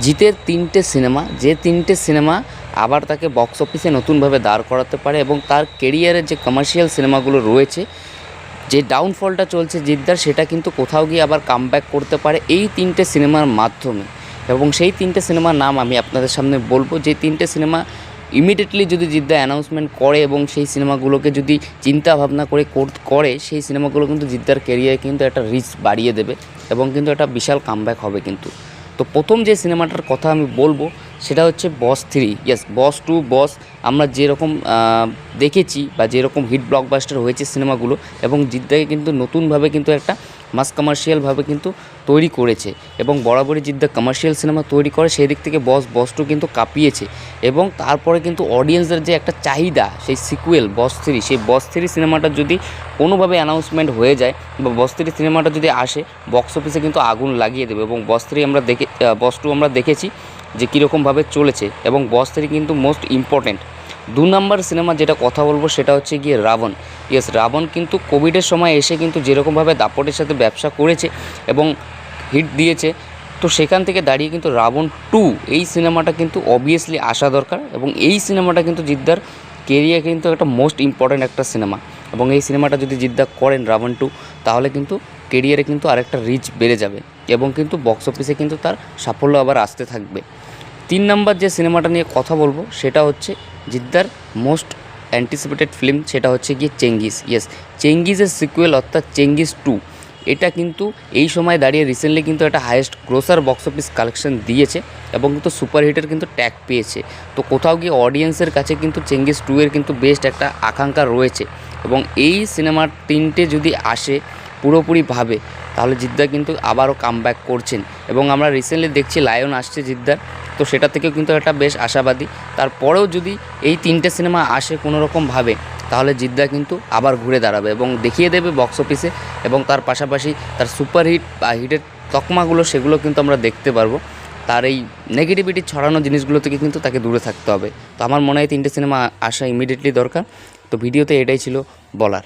জিতের 3টে সিনেমা, যে 3টে সিনেমা আবার তাকে বক্স অফিসে নতুনভাবে দাঁড় করাতে পারে এবং তার কেরিয়ারের যে কমার্শিয়াল সিনেমাগুলো রয়েছে, যে ডাউনফলটা চলছে জিদ্দার, সেটা কিন্তু কোথাও গিয়ে আবার কামব্যাক করতে পারে এই 3টে সিনেমার মাধ্যমে। এবং সেই 3টে সিনেমার নাম আমি আপনাদের সামনে বলবো, যে 3টে সিনেমা ইমিডিয়েটলি যদি জিদ্দা অ্যানাউন্সমেন্ট করে এবং সেই সিনেমাগুলোকে যদি চিন্তা ভাবনা করে সেই সিনেমাগুলো কিন্তু জিদ্দার কেরিয়ারে কিন্তু একটা রিচ বাড়িয়ে দেবে এবং কিন্তু একটা বিশাল কামব্যাক হবে কিন্তু। তো প্রথম যে সিনেমাটার কথা আমি বলবো সেটা হচ্ছে বস 3। ইয়েস, বস 2, বস। আমরা যেরকম দেখেছি বা যেরকম হিট ব্লকবাস্টার হয়েছে সিনেমাগুলো, এবং জিদ্দাকে কিন্তু নতুনভাবে কিন্তু একটা মাস কমার্শিয়ালভাবে কিন্তু তৈরি করেছে এবং বরাবরই জিদ্দা কমার্শিয়াল সিনেমা তৈরি করে, সেই দিক থেকে বস 2 কিন্তু কাঁপিয়েছে। এবং তারপরে কিন্তু অডিয়েন্সের যে একটা চাহিদা, সেই সিকুয়েল বস 3, সেই বস 3 সিনেমাটা যদি কোনোভাবে অ্যানাউন্সমেন্ট হয়ে যায় বা বস 3 সিনেমাটা যদি আসে, বক্স অফিসে কিন্তু আগুন লাগিয়ে দেবে। এবং বস 2 আমরা দেখেছি যে কীরকমভাবে চলেছে, এবং বস 3 কিন্তু মোস্ট ইম্পর্ট্যান্ট। 2 নম্বর সিনেমা যেটা কথা বলবো সেটা হচ্ছে গিয়ে রাবণ। ইয়েস, রাবণ কিন্তু কোভিডের সময় এসে কিন্তু যেরকমভাবে দাপটের সাথে ব্যবসা করেছে এবং হিট দিয়েছে, তো সেখান থেকে দাঁড়িয়ে কিন্তু রাবণ 2 এই সিনেমাটা কিন্তু অবভিয়াসলি আসা দরকার। এবং এই সিনেমাটা কিন্তু জিদ্দার কেরিয়ার কিন্তু একটা মোস্ট ইম্পর্ট্যান্ট একটা সিনেমা, এবং এই সিনেমাটা যদি জিদ্দা করেন রাবণ 2, তাহলে কিন্তু কেরিয়ারে কিন্তু আরেকটা রিচ বেড়ে যাবে এবং কিন্তু বক্স অফিসে কিন্তু তার সাফল্য আবার আসতে থাকবে। 3 নম্বর যে সিনেমাটা নিয়ে কথা বলবো সেটা হচ্ছে জিদ্দার মোস্ট অ্যান্টিসিপেটেড ফিল্ম, সেটা হচ্ছে গিয়ে চেঙ্গিস। ইয়েস, চেঙ্গিসের সিকুয়েল অর্থাৎ চেঙ্গিস 2, এটা কিন্তু এই সময় দাঁড়িয়ে রিসেন্টলি কিন্তু একটা highest grosser box office collection দিয়েছে এবং কিন্তু সুপারহিটের কিন্তু ট্যাগ পেয়েছে। তো কোথাও গিয়ে অডিয়েন্সের কাছে কিন্তু চেঙ্গিস 2 এর কিন্তু বেস্ট একটা আকাঙ্ক্ষা রয়েছে, এবং এই সিনেমার 3টে যদি আসে পুরোপুরিভাবে, তাহলে জিদ্দা কিন্তু আবারও কামব্যাক করছেন। এবং আমরা রিসেন্টলি দেখছি লায়ন আসছে জিদ্দার, তো সেটা থেকেও কিন্তু একটা বেশ আশাবাদী। তারপরেও যদি এই 3টে সিনেমা আসে কোনোরকমভাবে, তাহলে জিদ্দা কিন্তু আবার ঘুরে দাঁড়াবে এবং দেখিয়ে দেবে বক্স অফিসে, এবং তার পাশাপাশি তার সুপারহিট বা হিটের তকমাগুলো সেগুলো কিন্তু আমরা দেখতে পারবো। তার এই নেগেটিভিটি ছড়ানো জিনিসগুলো থেকে কিন্তু তাকে দূরে থাকতে হবে। তো আমার মনে হয় 3টে সিনেমা আসা ইমিডিয়েটলি দরকার। তো ভিডিওতে এটাই ছিল বলার।